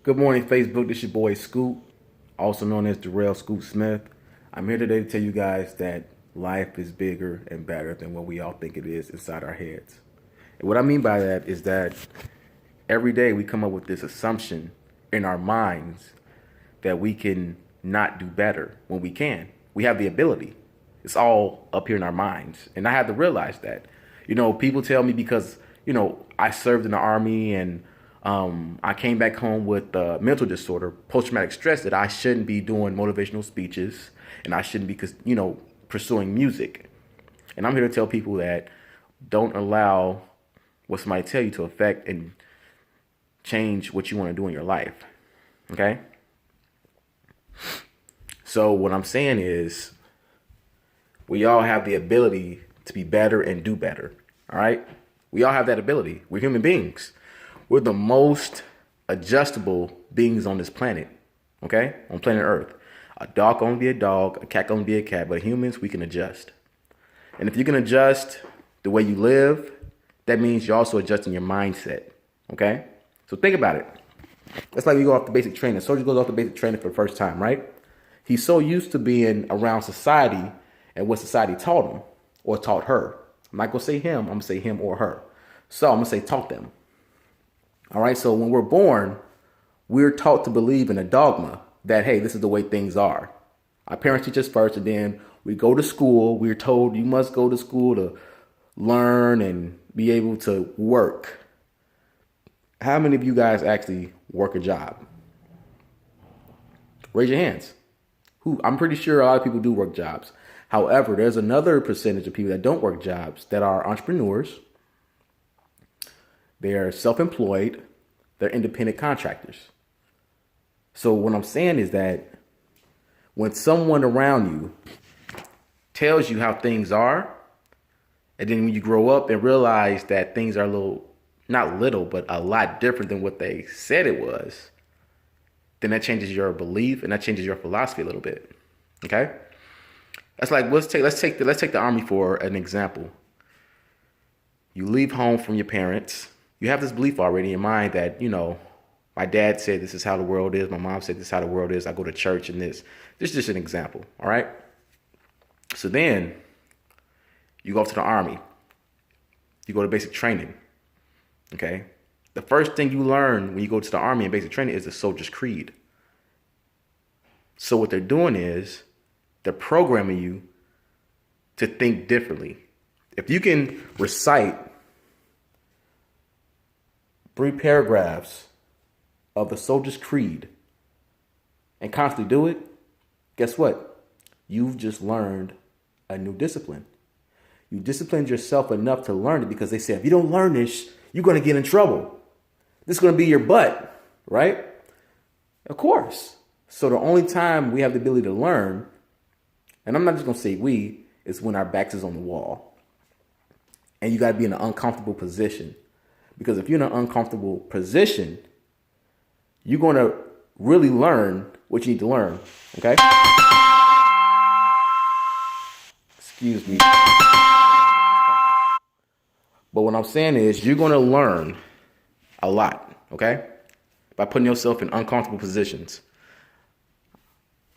Good morning, Facebook. This is your boy Scoot, also known as Dorrell SQoot Smith. I'm here today to tell you guys that life is bigger and better than what we all think it is inside our heads. And what I mean by that is that every day we come up with this assumption in our minds that we can not do better when we can. We have the ability. It's all up here in our minds. And I had to realize that. People tell me because, I served in the Army and I came back home with mental disorder, post-traumatic stress, that I shouldn't be doing motivational speeches and I shouldn't be, pursuing music. And I'm here to tell people that don't allow what somebody tell you to affect and change what you want to do in your life. Okay? So what I'm saying is we all have the ability to be better and do better. All right? We all have that ability. We're human beings. We're the most adjustable beings on this planet, okay? On planet Earth. A dog can only be a dog, a cat can only be a cat, but humans, we can adjust. And if you can adjust the way you live, that means you're also adjusting your mindset, okay? So think about it. It's like we go off the basic training. A soldier goes off the basic training for the first time, right? He's so used to being around society and what society taught him or taught her. I'm not going to say him, I'm going to say him or her. So I'm going to say taught them. All right, so when we're born, we're taught to believe in a dogma that, hey, this is the way things are. Our parents teach us first, and then we go to school. We're told you must go to school to learn and be able to work. How many of you guys actually work a job? Raise your hands. I'm pretty sure a lot of people do work jobs. However, there's another percentage of people that don't work jobs that are entrepreneurs. They're self-employed. They're independent contractors. So what I'm saying is that when someone around you tells you how things are, and then when you grow up and realize that things are not little, but a lot different than what they said it was, then that changes your belief and that changes your philosophy a little bit. Okay? That's like, let's take the Army for an example. You leave home from your parents. You have this belief already in your mind that, my dad said this is how the world is. My mom said this is how the world is. I go to church and this. This is just an example, all right? So then you go off to the Army. You go to basic training, okay? The first thing you learn when you go to the Army and basic training is the soldier's creed. So what they're doing is they're programming you to think differently. If you can recite 3 paragraphs of the soldier's creed and constantly do it, guess what? You've just learned a new discipline. You disciplined yourself enough to learn it because they said, if you don't learn this, you're going to get in trouble. This is going to be your butt, right? Of course. So the only time we have the ability to learn, and I'm not just going to say we, is when our backs is on the wall. And you got to be in an uncomfortable position. Because if you're in an uncomfortable position, you're going to really learn what you need to learn. Okay? Excuse me. But what I'm saying is you're going to learn a lot, okay? By putting yourself in uncomfortable positions.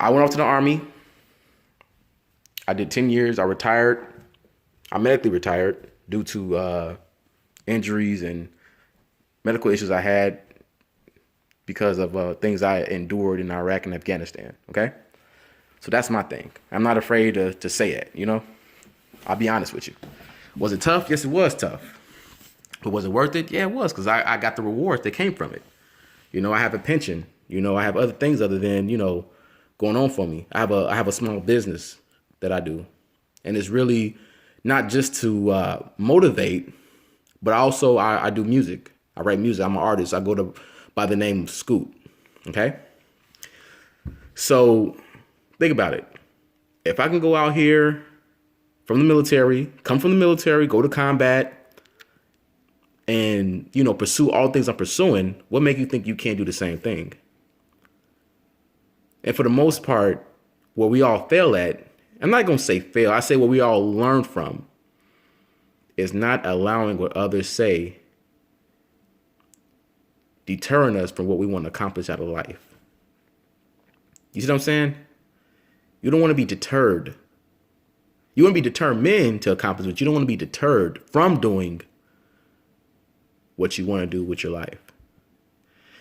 I went off to the Army. I did 10 years. I retired. I medically retired due to injuries and medical issues I had because of things I endured in Iraq and Afghanistan, okay? So that's my thing. I'm not afraid to say it, I'll be honest with you. Was it tough? Yes, it was tough. But was it worth it? Yeah, it was, because I got the rewards that came from it. I have a pension. I have other things other than, going on for me. I have a small business that I do. And it's really not just to motivate, but also I do music. I write music. I'm an artist. I go by the name of Scoot. Okay? So think about it. If I can go out here from the military, come from the military, go to combat, and, pursue all the things I'm pursuing, what makes you think you can't do the same thing? And for the most part, what we all fail at, I'm not going to say fail, I say what we all learn from, is not allowing what others say deterring us from what we want to accomplish out of life. You see what I'm saying? You don't want to be deterred. You want to be determined to accomplish, but you don't want to be deterred from doing what you want to do with your life.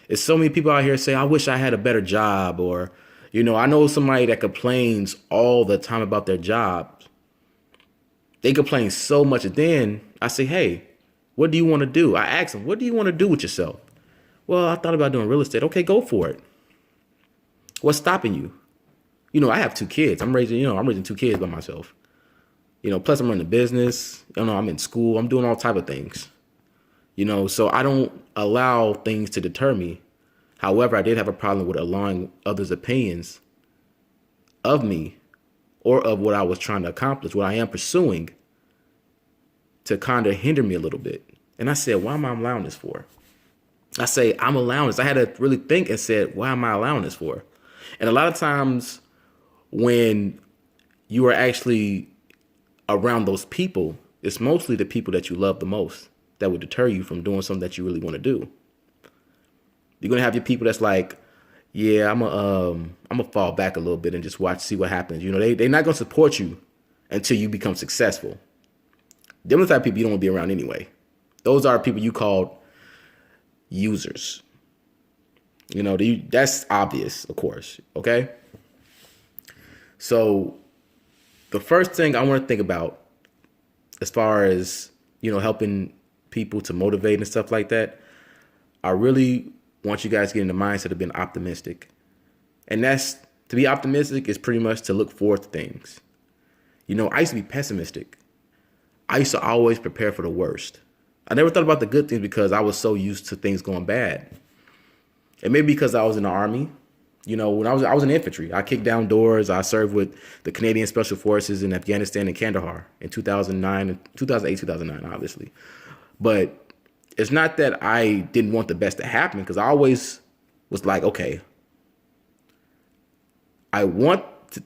There's so many people out here say, I wish I had a better job, or, I know somebody that complains all the time about their jobs. They complain so much, and then I say, hey, what do you want to do? I ask them, what do you want to do with yourself? Well, I thought about doing real estate. Okay, go for it. What's stopping you? I have 2 kids. I'm raising 2 kids by myself. Plus I'm running a business. I'm in school. I'm doing all type of things. So I don't allow things to deter me. However, I did have a problem with allowing others' opinions of me or of what I was trying to accomplish, what I am pursuing, to kind of hinder me a little bit. And I said, why am I allowing this for? I say, I'm allowing this. I had to really think and said, why am I allowing this for? And a lot of times when you are actually around those people, it's mostly the people that you love the most that would deter you from doing something that you really want to do. You're going to have your people that's like, yeah, I'm gonna fall back a little bit and just see what happens. They're not going to support you until you become successful. Them are the type of people you don't want to be around anyway. Those are people you call users. That's obvious, of course. Okay. So the first thing I want to think about as far as, helping people to motivate and stuff like that, I really want you guys to get in the mindset of being optimistic. And to be optimistic is pretty much to look forward to things. I used to be pessimistic. I used to always prepare for the worst. I never thought about the good things because I was so used to things going bad. And maybe because I was in the Army, when I was in infantry, I kicked down doors. I served with the Canadian Special Forces in Afghanistan and Kandahar in 2008, 2009, obviously. But it's not that I didn't want the best to happen, because I always was like, okay, I want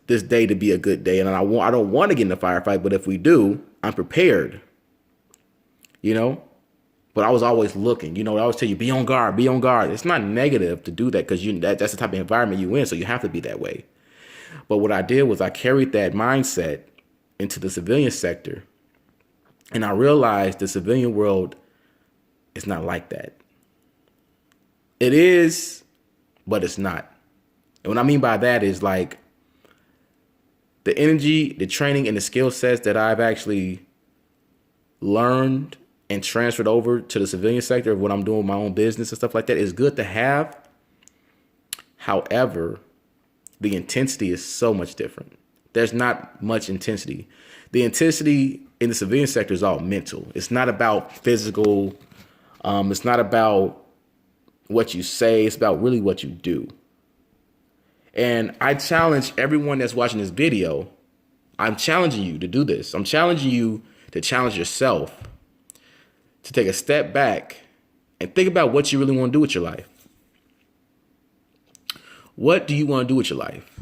this day to be a good day, and I don't want to get in a firefight, but if we do, I'm prepared. But I was always looking. I always tell you, be on guard, be on guard. It's not negative to do that, because that's the type of environment you in, so you have to be that way. But what I did was I carried that mindset into the civilian sector, and I realized the civilian world is not like that. It is, but it's not. And what I mean by that is like the energy, the training, and the skill sets that I've actually learned and transferred over to the civilian sector of what I'm doing with my own business and stuff like that is good to have. However, the intensity is so much different. There's not much intensity. The intensity in the civilian sector is all mental. It's not about physical. It's not about what you say. It's about really what you do. And I challenge everyone that's watching this video. I'm challenging you to do this. I'm challenging you to challenge yourself, to take a step back and think about what you really want to do with your life. What do you want to do with your life?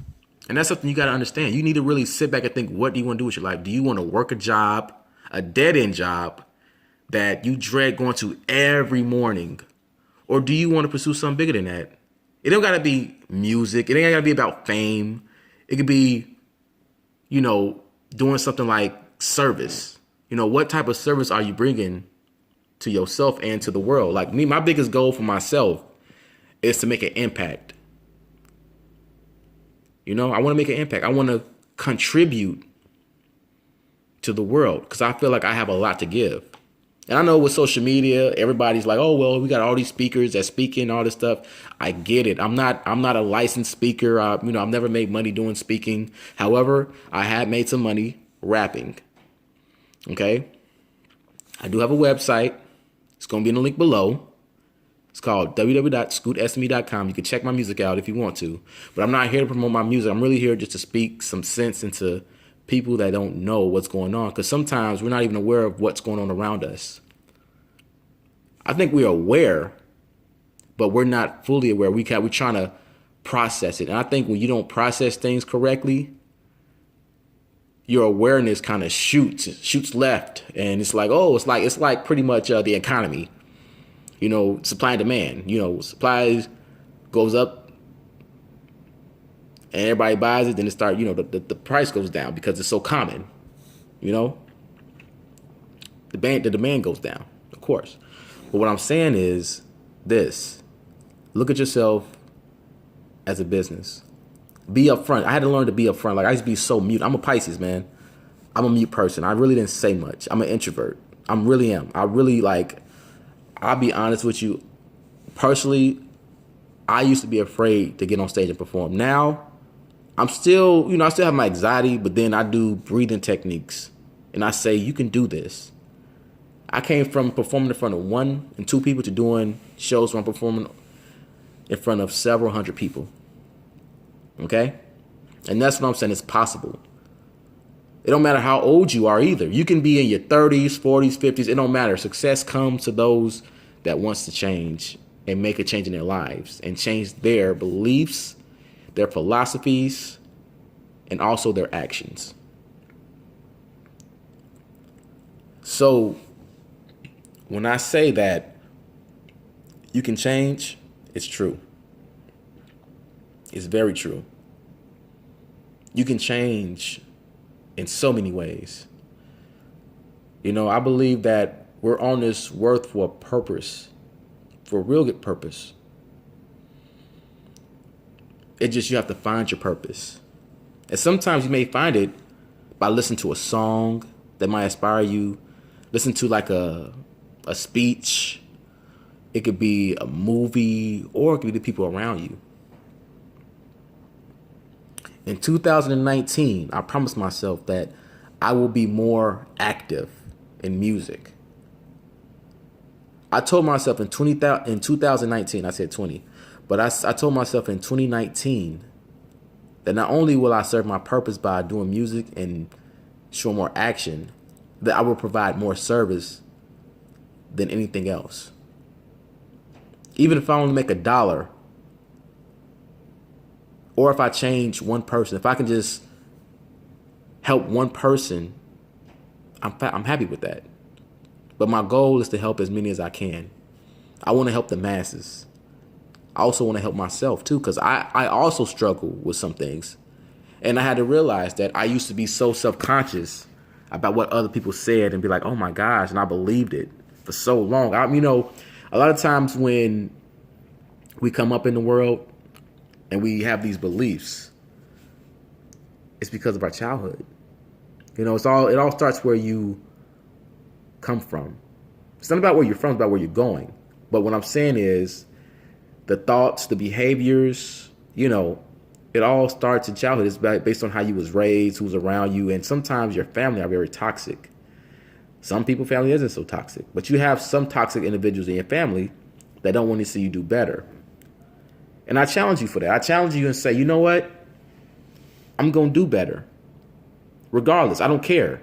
And that's something you got to understand. You need to really sit back and think, what do you want to do with your life? Do you want to work a job, a dead-end job that you dread going to every morning? Or do you want to pursue something bigger than that? It don't got to be music. It ain't got to be about fame. It could be, doing something like service. What type of service are you bringing to yourself and to the world? Like me, my biggest goal for myself is to make an impact. I want to make an impact. I want to contribute to the world because I feel like I have a lot to give. And I know with social media, everybody's like, oh, well, we got all these speakers that speaking, all this stuff. I get it. I'm not a licensed speaker. I've never made money doing speaking. However, I have made some money rapping. Okay. I do have a website. It's going to be in the link below. It's called www.scootsme.com. You can check my music out if you want to. But I'm not here to promote my music. I'm really here just to speak some sense into people that don't know what's going on. Because sometimes we're not even aware of what's going on around us. I think we're aware, but we're not fully aware. We're trying to process it. And I think when you don't process things correctly, your awareness kind of shoots left. And it's like, oh, it's like pretty much the economy. Supply and demand. Supplies goes up and everybody buys it, then the price goes down because it's so common. The demand goes down, of course. But what I'm saying is this: look at yourself as a business. Be upfront. I had to learn to be upfront. Like, I used to be so mute. I'm a Pisces, man. I'm a mute person. I really didn't say much. I'm an introvert. I really am. I'll be honest with you. Personally, I used to be afraid to get on stage and perform. Now, I still have my anxiety, but then I do breathing techniques. And I say, you can do this. I came from performing in front of 1 and 2 people to doing shows where I'm performing in front of several hundred people. Okay? And that's what I'm saying. It's possible. It don't matter how old you are either. You can be in your 30s, 40s, 50s. It don't matter. Success comes to those that wants to change and make a change in their lives and change their beliefs, their philosophies, and also their actions. So when I say that you can change, it's true. It's very true. You can change in so many ways. I believe that we're on this earth for a purpose, for a real good purpose. It just, you have to find your purpose. And sometimes you may find it by listening to a song that might inspire you. Listen to like a speech. It could be a movie, or it could be the people around you. In 2019, I promised myself that I will be more active in music. I told myself in 2019, I said 20, but I told myself in 2019 that not only will I serve my purpose by doing music and show more action, that I will provide more service than anything else. Even if I only make $1, or if I change one person, if I can just help one person, I'm happy with that. But my goal is to help as many as I can. I want to help the masses. I also want to help myself too, because I also struggle with some things. And I had to realize that I used to be so self-conscious about what other people said and be like, oh my gosh, and I believed it for so long. A lot of times when we come up in the world and we have these beliefs, it's because of our childhood. It all starts where you come from. It's not about where you're from, it's about where you're going. But what I'm saying is the thoughts, the behaviors, it all starts in childhood. It's based on how you was raised, who's around you, and sometimes your family are very toxic. Some people's family isn't so toxic, but you have some toxic individuals in your family that don't want to see you do better. And I challenge you for that. I challenge you and say, you know what? I'm going to do better. Regardless, I don't care.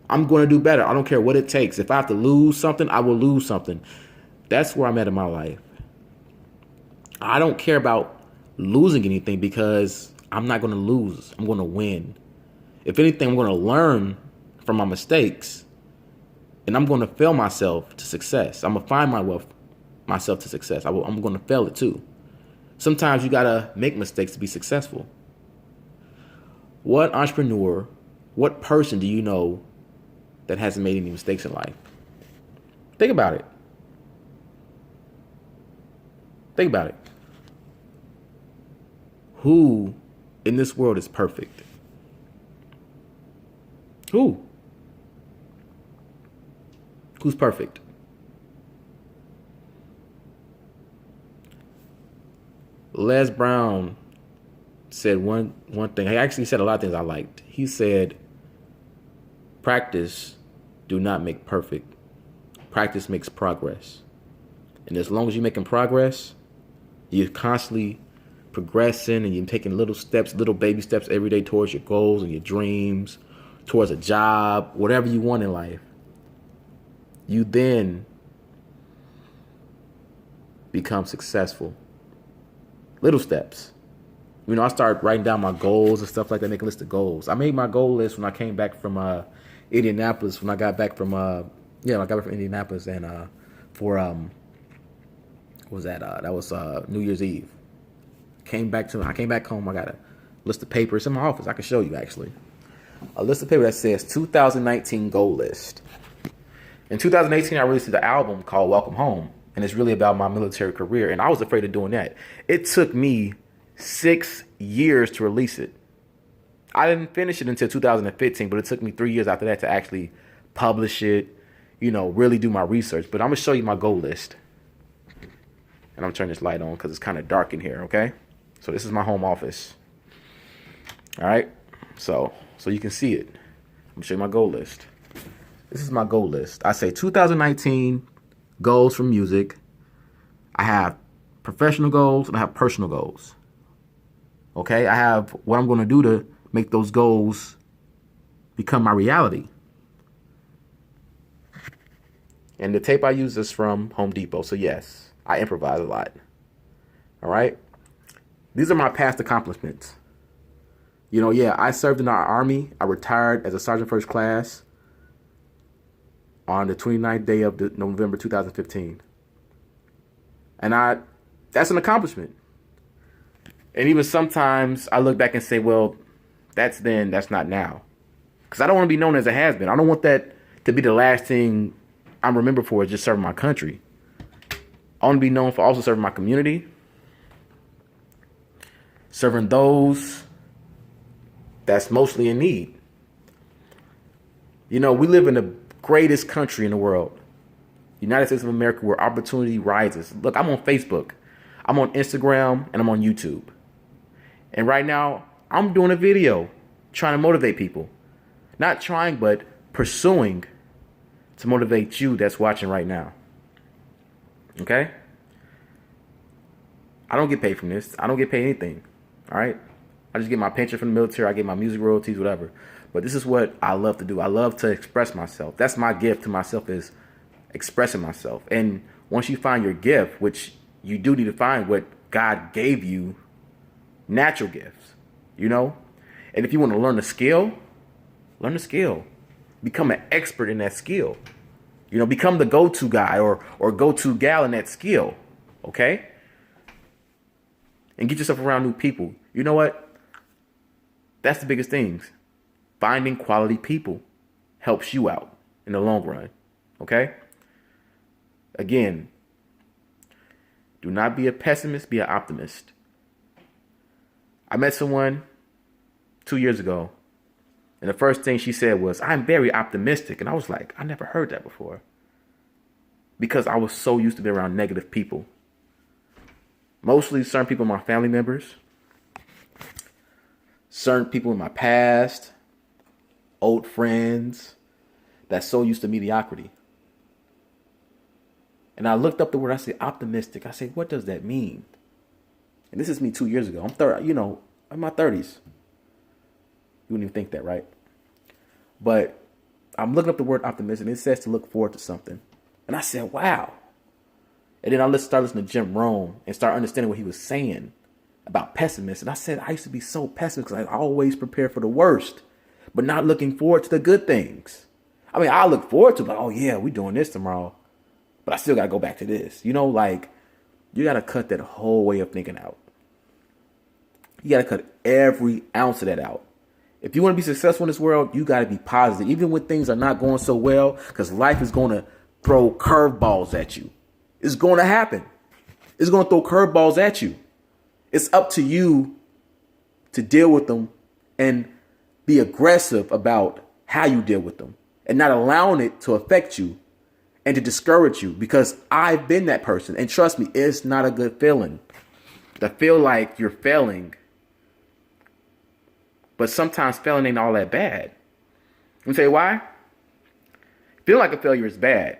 I'm going to do better. I don't care what it takes. If I have to lose something, I will lose something. That's where I'm at in my life. I don't care about losing anything because I'm not going to lose. I'm going to win. If anything, I'm going to learn from my mistakes, and I'm going to fail myself to success. I'm going to find myself to success. I'm going to fail it too. Sometimes you got to make mistakes to be successful. What entrepreneur, what person do you know that hasn't made any mistakes in life? Think about it. Think about it. Who in this world is perfect? Who? Who's perfect? Les Brown said one thing. He actually said a lot of things I liked. He said, practice do not make perfect. Practice makes progress. And as long as you're making progress, you're constantly progressing and you're taking little steps, little baby steps every day towards your goals and your dreams, towards a job, whatever you want in life. You then become successful. Little steps. I started writing down my goals and stuff like that, making a list of goals. I made my goal list when I came back from Indianapolis, when I got back from Indianapolis and for what was that? That was New Year's Eve. I came back home. I got a list of papers in my office. I can show you actually. A list of paper that says 2019 goal list. In 2018, I released an album called Welcome Home, and it's really about my military career, and I was afraid of doing that. It took me 6 years to release it. I didn't finish it until 2015, but it took me 3 years after that to actually publish it, really do my research. But I'm going to show you my goal list. And I'm going to turn this light on because it's kind of dark in here, okay? So this is my home office. All right? So you can see it. I'm going to show you my goal list. This is my goal list. I say 2019 goals for music. I have professional goals and I have personal goals. Okay? I have what I'm going to do to make those goals become my reality. And the tape I use is from Home Depot. So yes, I improvise a lot. All right? These are my past accomplishments. I served in our Army. I retired as a Sergeant First Class on the 29th day of November 2015. And that's an accomplishment. And even sometimes I look back and say, well, that's then, that's not now. Because I don't want to be known as a has-been. I don't want that to be the last thing I'm remembered for, is just serving my country. I want to be known for also serving my community, serving those that's mostly in need. We live in the greatest country in the world, United States of America, where opportunity rises. Look, I'm on Facebook, I'm on Instagram, and I'm on YouTube. And right now, I'm doing a video trying to motivate people. Not trying, but pursuing to motivate you that's watching right now. Okay? I don't get paid from this. I don't get paid anything. All right? I just get my pension from the military. I get my music royalties, whatever. But this is what I love to do. I love to express myself. That's my gift to myself, is expressing myself. And once you find your gift, which you do need to find what God gave you, natural gifts, And if you want to learn a skill, learn the skill. Become an expert in that skill. Become the go-to guy or go-to gal in that skill. Okay? And get yourself around new people. You know what? That's the biggest things. Finding quality people helps you out in the long run. Okay? Again, do not be a pessimist, be an optimist. I met someone 2 years ago, and the first thing she said was, I'm very optimistic. And I was like, I never heard that before. Because I was so used to being around negative people. Mostly certain people, my family members, certain people in my past, old friends, that's so used to mediocrity. And I looked up the word, I said, optimistic. I said, what does that mean? And this is me 2 years ago. I'm in my 30s. You wouldn't even think that, right? But I'm looking up the word optimistic, and it says to look forward to something. And I said, wow. And then I started listening to Jim Rohn and start understanding what he was saying about pessimists. And I said, I used to be so pessimistic because I always prepare for the worst, but not looking forward to the good things. I mean, I look forward to, oh yeah, we're doing this tomorrow, but I still got to go back to this. You got to cut that whole way of thinking out. You got to cut every ounce of that out. If you want to be successful in this world, you got to be positive, even when things are not going so well, because life is going to throw curveballs at you. It's going to happen. It's going to throw curveballs at you. It's up to you to deal with them and be aggressive about how you deal with them and not allowing it to affect you and to discourage you, because I've been that person. And trust me, it's not a good feeling to feel like you're failing. But sometimes failing ain't all that bad. Let me tell you why. Feeling like a failure is bad.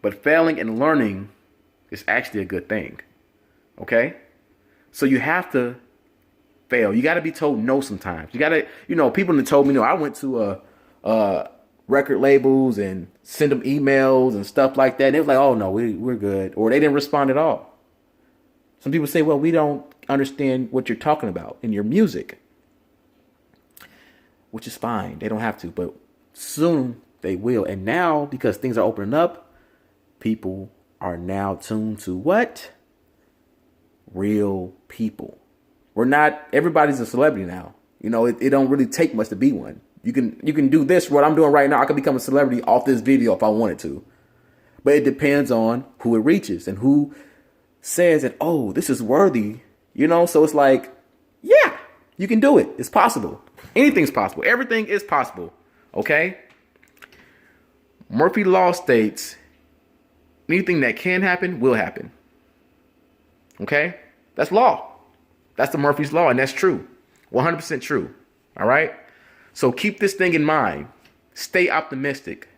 But failing and learning is actually a good thing. Okay? So you have to fail. You got to be told no sometimes. You got to, people that told me no. I went to record labels and send them emails and stuff like that. And they was like, oh, no, we're good. Or they didn't respond at all. Some people say, well, we don't understand what you're talking about in your music. Which is fine. They don't have to. But soon they will. And now, because things are opening up, people are now tuned to what? Real people. We're not, everybody's a celebrity now. You know, it don't really take much to be one. You can do this, what I'm doing right now. I could become a celebrity off this video if I wanted to. But it depends on who it reaches and who says that, oh, this is worthy. You know, so it's like, yeah, you can do it. It's possible. Anything's possible. Everything is possible. Okay? Murphy's Law states anything that can happen will happen. Okay? That's law. That's the Murphy's Law, and that's true. 100% true. All right? So keep this thing in mind. Stay optimistic.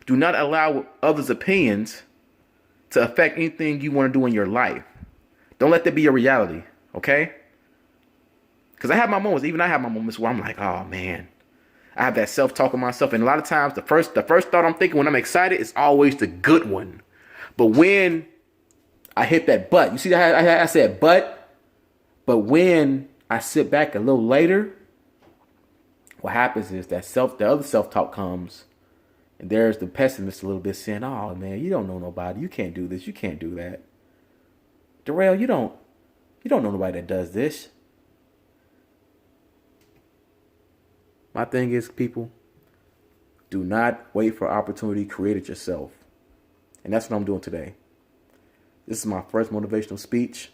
Do not allow others' opinions to affect anything you want to do in your life. Don't let that be your reality, okay? Because I have my moments. Even I have my moments where I'm like, oh, man. I have that self-talk of myself. And a lot of times, the first thought I'm thinking when I'm excited is always the good one. But when I hit that but, you see that I said but when I sit back a little later, what happens is that the other self-talk comes, and there's the pessimist a little bit saying, oh, man, you don't know nobody. You can't do this. You can't do that. Dorrell, you don't know nobody that does this. My thing is, people, do not wait for opportunity. Create it yourself. And that's what I'm doing today. This is my first motivational speech.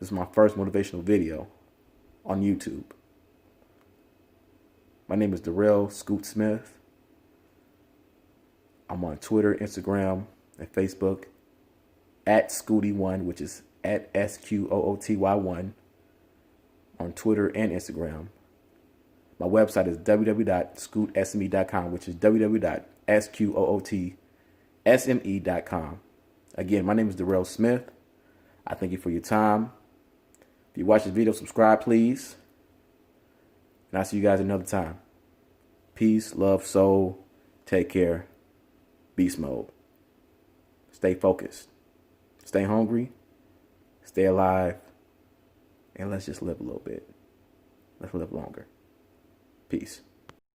This is my first motivational video on YouTube. My name is Dorrell SQoot Smith. I'm on Twitter, Instagram, and Facebook at Scooty1, which is at SQOOTY1 on Twitter and Instagram. My website is www.scootsme.com, which is www.scootsme.com. Again, my name is Dorrell Smith. I thank you for your time. If you watch this video, subscribe, please. And I'll see you guys another time. Peace, love, soul. Take care. Beast mode. Stay focused. Stay hungry. Stay alive. And let's just live a little bit. Let's live longer. Peace.